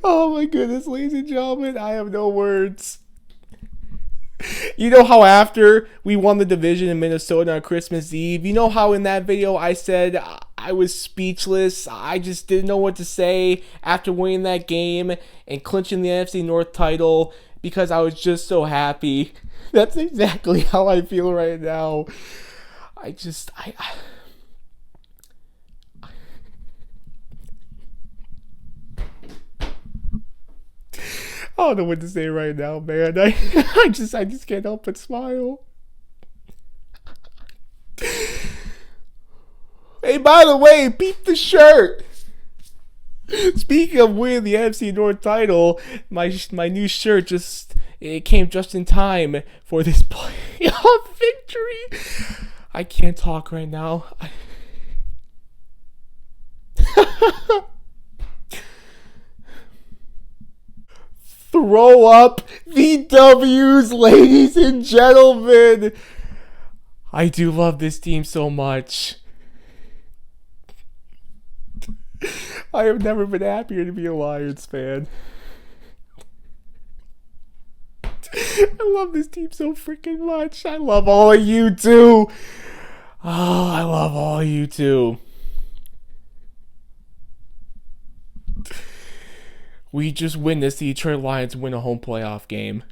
Oh my goodness, ladies and gentlemen, I have no words. You know how after we won the division in Minnesota on Christmas Eve, you know how in that video I said I was speechless. I just didn't know what to say after winning that game and clinching the NFC North title because I was just so happy. That's exactly how I feel right now. I don't know what to say right now, man. I just can't help but smile. Hey, by the way, beat the shirt. Speaking of winning the NFC North title, my new shirt it came just in time for this playoff victory. I can't talk right now. Throw up the W's, ladies and gentlemen. I do love this team so much. I have never been happier to be a Lions fan. I love this team so freaking much. I love all of you too. Oh, I love all of you too. We just witnessed the Detroit Lions win a home playoff game.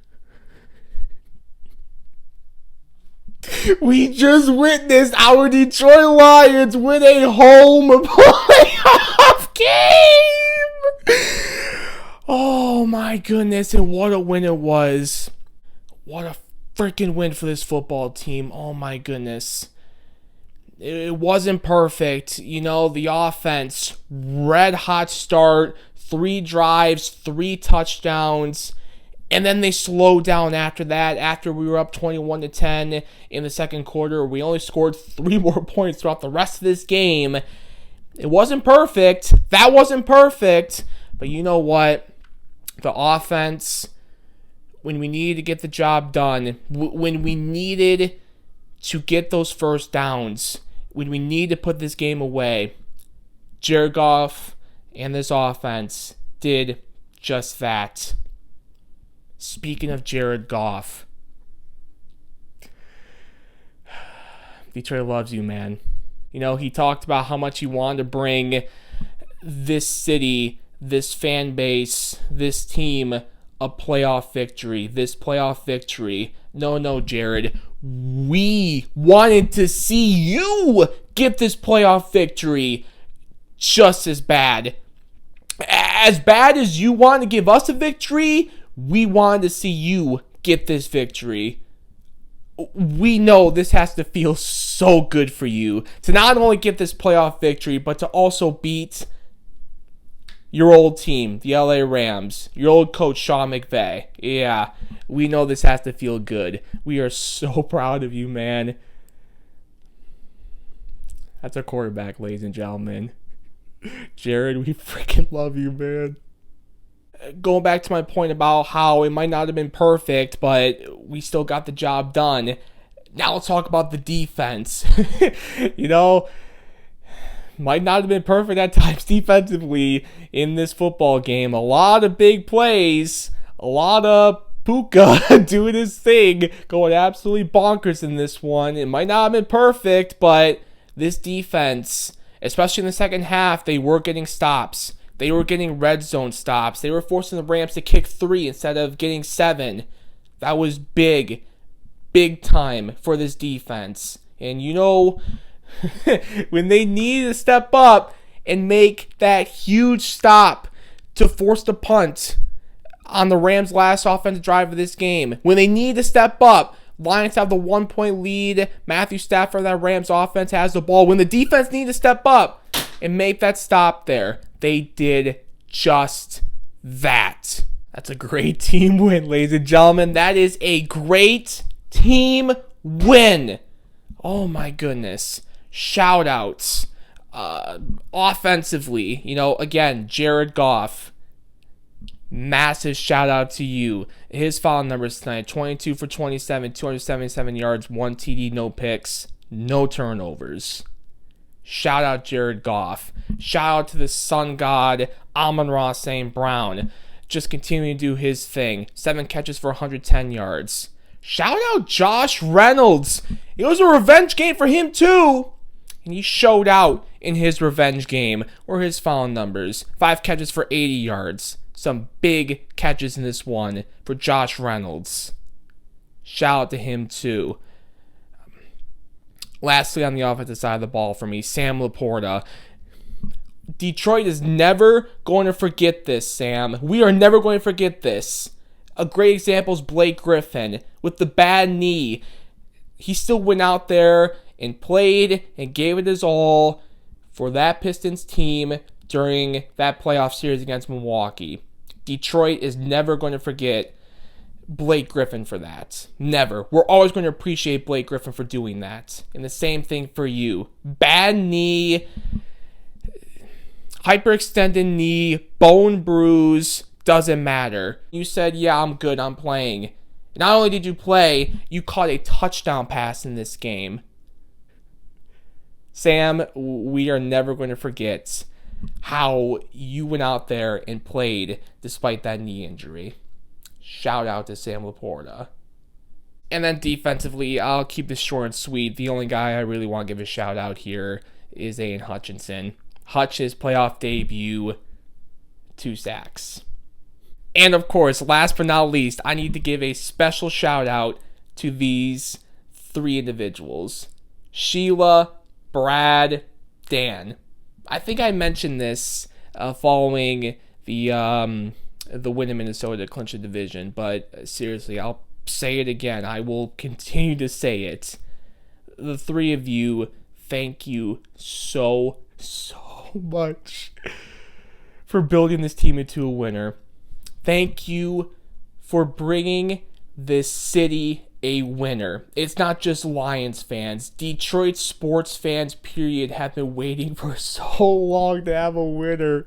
We just witnessed our Detroit Lions win a home playoff game. Oh my goodness, and what a win it was. What a freaking win for this football team. Oh my goodness. It wasn't perfect. You know, the offense, red hot start. 3 drives, 3 touchdowns, and then they slowed down after that. After we were up 21-10 in the second quarter, we only scored 3 more points throughout the rest of this game. It wasn't perfect. That wasn't perfect. But you know what? The offense, when we needed to get the job done, when we needed to get those first downs, when we needed to put this game away, Jared Goff and this offense did just that. Speaking of Jared Goff, Detroit loves you, man. You know, he talked about how much he wanted to bring this city, this fan base, this team a playoff victory. This playoff victory. No, Jared. We wanted to see you get this playoff victory just as bad. As bad as you want to give us a victory, we wanted to see you get this victory. We know this has to feel so good for you to not only get this playoff victory, but to also beat your old team, the LA Rams, your old coach, Sean McVay. Yeah, we know this has to feel good. We are so proud of you, man. That's our quarterback, ladies and gentlemen. Jared, we freaking love you, man. Going back to my point about how it might not have been perfect, but we still got the job done. Now let's talk about the defense. You know, might not have been perfect at times defensively in this football game. A lot of big plays, a lot of Puka doing his thing, going absolutely bonkers in this one. It might not have been perfect, but this defense, especially in the second half, they were getting stops. They were getting red zone stops. They were forcing the Rams to kick 3 instead of getting 7. That was big time for this defense. And you know, when they needed to step up and make that huge stop to force the punt on the Rams' last offensive drive of this game, when they need to step up, Lions have the 1-point lead. Matthew Stafford, that Rams offense, has the ball. When the defense needed to step up and make that stop there, they did just that. That's a great team win, ladies and gentlemen. That is a great team win. Oh my goodness. Shout outs. Offensively, you know, again, Jared Goff. Massive shout out to you. His foul numbers tonight: 22 for 27, 277 yards, 1 TD, no picks, no turnovers. Shout out Jared Goff. Shout out to the sun god, Amon-Ra St. Brown. Just continuing to do his thing. 7 catches for 110 yards. Shout out Josh Reynolds. It was a revenge game for him too. And he showed out in his revenge game. Or his foul numbers. 5 catches for 80 yards. Some big catches in this one for Josh Reynolds. Shout out to him too. Lastly, on the offensive side of the ball for me, Sam Laporta. Detroit is never going to forget this, Sam. We are never going to forget this. A great example is Blake Griffin with the bad knee. He still went out there and played and gave it his all for that Pistons team during that playoff series against Milwaukee. Detroit is never going to forget Blake Griffin for that. Never. We're always going to appreciate Blake Griffin for doing that. And the same thing for you. Bad knee, hyperextended knee, bone bruise, doesn't matter. You said, yeah, I'm good, I'm playing. Not only did you play, you caught a touchdown pass in this game. Sam, we are never going to forget how you went out there and played despite that knee injury. Shout out to Sam Laporta. And then defensively, I'll keep this short and sweet. The only guy I really want to give a shout out here is Aiden Hutchinson. Hutch's playoff debut, 2 sacks. And of course, last but not least, I need to give a special shout out to these 3 individuals. Sheila, Brad, Dan. I think I mentioned this following the win in Minnesota to clinch the division, but seriously, I'll say it again. I will continue to say it. The 3 of you, thank you so much for building this team into a winner. Thank you for bringing this city a winner. It's not just Lions fans. Detroit sports fans, period, have been waiting for so long to have a winner.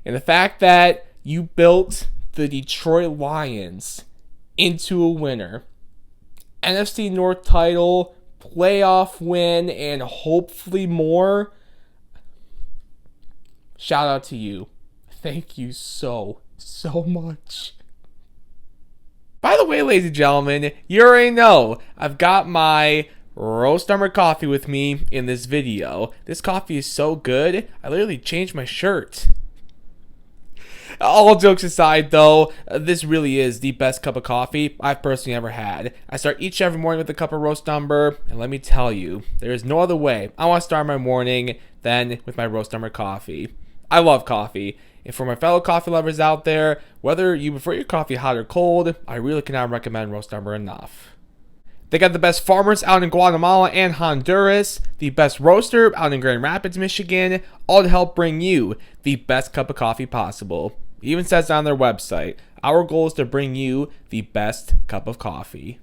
And the fact that you built the Detroit Lions into a winner, NFC North title, playoff win, and hopefully more, shout out to you. Thank you so much. By the way, ladies and gentlemen, you already know I've got my Roast Number coffee with me in this video. This coffee is so good, I literally changed my shirt. All jokes aside, though, this really is the best cup of coffee I've personally ever had. I start each and every morning with a cup of Roast Number, and let me tell you, there is no other way I want to start my morning than with my Roast Number coffee. I love coffee, and for my fellow coffee lovers out there, whether you prefer your coffee hot or cold, I really cannot recommend Roast Number enough. They got the best farmers out in Guatemala and Honduras, the best roaster out in Grand Rapids, Michigan, all to help bring you the best cup of coffee possible. It even says on their website, our goal is to bring you the best cup of coffee.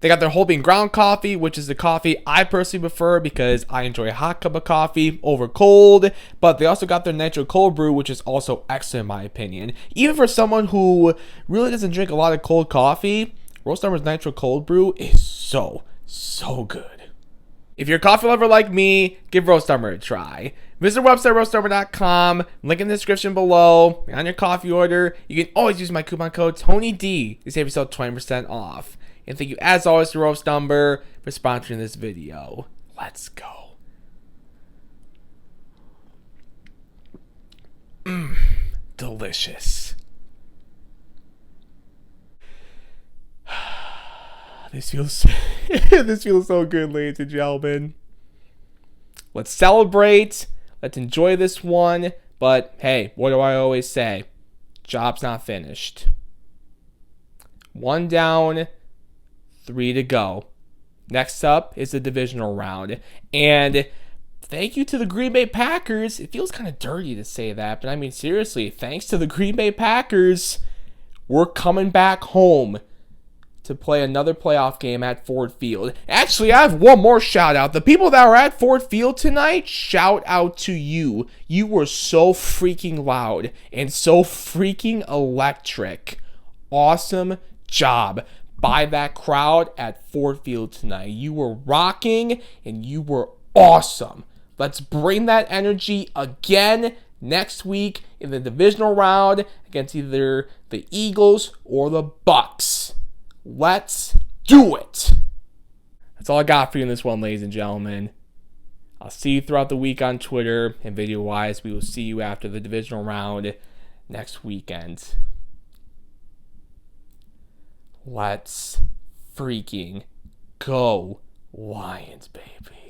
They got their whole bean ground coffee, which is the coffee I personally prefer because I enjoy a hot cup of coffee over cold. But they also got their nitro cold brew, which is also excellent in my opinion. Even for someone who really doesn't drink a lot of cold coffee, Roast Number's nitro cold brew is so good. If you're a coffee lover like me, give Roast Number a try. Visit our website, roastnumber.com. Link in the description below. On your coffee order, you can always use my coupon code TonyD to save yourself 20% off. And thank you, as always, to Roast Number for sponsoring this video. Let's go. Delicious. This feels so good, ladies and gentlemen. Let's celebrate. Let's enjoy this one. But hey, what do I always say? Job's not finished. 1 down, 3 to go. Next up is the divisional round. And thank you to the Green Bay Packers. It feels kind of dirty to say that, but I mean, seriously, thanks to the Green Bay Packers, we're coming back home to play another playoff game at Ford Field. Actually, I have one more shout out. The people that were at Ford Field tonight, shout out to you. You were so freaking loud and so freaking electric. Awesome job by that crowd at Ford Field tonight. You were rocking and you were awesome. Let's bring that energy again next week in the divisional round against either the Eagles or the Bucks. Let's do it. That's all I got for you in this one, ladies and gentlemen. I'll see you throughout the week on Twitter, and video-wise, we will see you after the divisional round next weekend. Let's freaking go, Lions, baby.